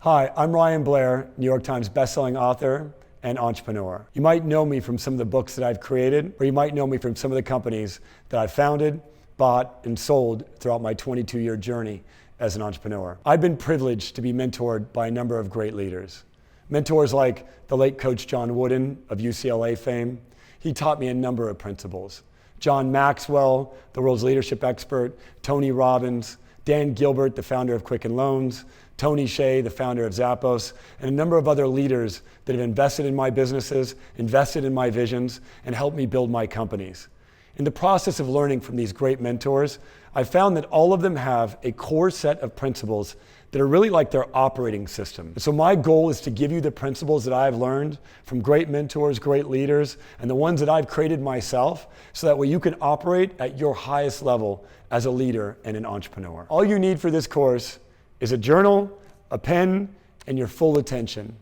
Hi, I'm Ryan Blair, New York Times bestselling author and entrepreneur. You might know me from some of the books that I've created, or you might know me from some of the companies that I've founded, bought, and sold throughout my 22-year journey as an entrepreneur. I've been privileged to be mentored by a number of great leaders. Mentors like the late Coach John Wooden of UCLA fame. He taught me a number of principles. John Maxwell, the world's leadership expert, Tony Robbins, Dan Gilbert, the founder of Quicken Loans, Tony Hsieh, the founder of Zappos, and a number of other leaders that have invested in my businesses, invested in my visions, and helped me build my companies. In the process of learning from these great mentors, I found that all of them have a core set of principles that are really like their operating system. And so my goal is to give you the principles that I've learned from great mentors, great leaders, and the ones that I've created myself, so that way you can operate at your highest level as a leader and an entrepreneur. All you need for this course is a journal, a pen, and your full attention.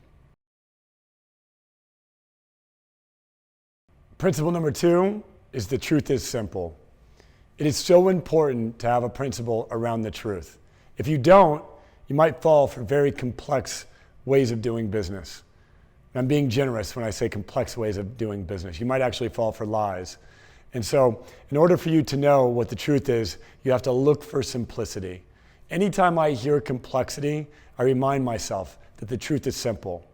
Principle number 2 is the truth is simple. It is so important to have a principle around the truth. If you don't, you might fall for very complex ways of doing business. And I'm being generous when I say complex ways of doing business. You might actually fall for lies. And so in order for you to know what the truth is, you have to look for simplicity. Anytime I hear complexity, I remind myself that the truth is simple.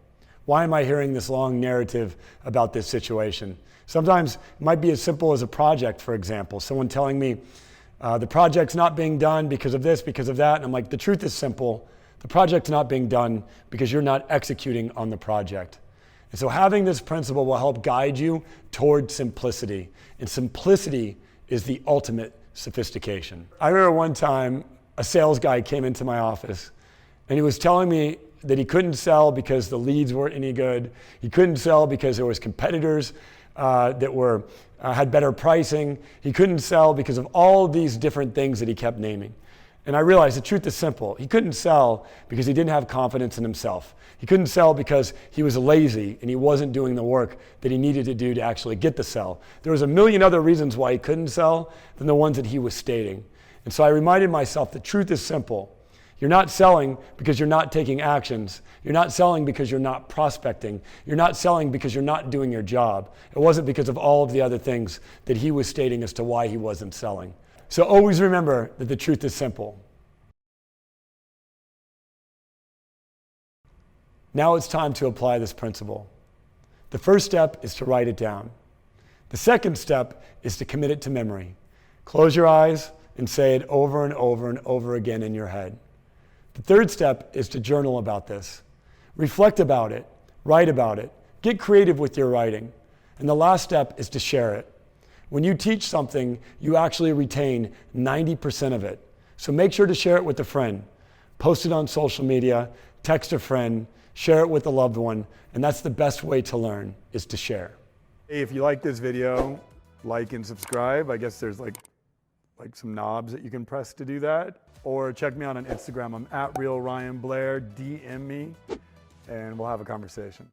Why am I hearing this long narrative about this situation? Sometimes it might be as simple as a project, for example. Someone telling me the project's not being done because of this, because of that. And I'm like, the truth is simple. The project's not being done because you're not executing on the project. And so having this principle will help guide you toward simplicity. And simplicity is the ultimate sophistication. I remember one time a sales guy came into my office and he was telling me that he couldn't sell because the leads weren't any good. He couldn't sell because there was competitors that had better pricing. He couldn't sell because of all these different things that he kept naming. And I realized the truth is simple. He couldn't sell because he didn't have confidence in himself. He couldn't sell because he was lazy and he wasn't doing the work that he needed to do to actually get the sell. There was a million other reasons why he couldn't sell than the ones that he was stating. And so I reminded myself the truth is simple. You're not selling because you're not taking actions. You're not selling because you're not prospecting. You're not selling because you're not doing your job. It wasn't because of all of the other things that he was stating as to why he wasn't selling. So always remember that the truth is simple. Now it's time to apply this principle. The first step is to write it down. The second step is to commit it to memory. Close your eyes and say it over and over and over again in your head. The third step is to journal about this. Reflect about it, write about it, get creative with your writing. And the last step is to share it. When you teach something, you actually retain 90% of it. So make sure to share it with a friend. Post it on social media, text a friend, share it with a loved one, and that's the best way to learn, is to share. Hey, if you like this video, like and subscribe. I guess there's like some knobs that you can press to do that. Or check me out on Instagram. I'm @RealRyanBlair. DM me and we'll have a conversation.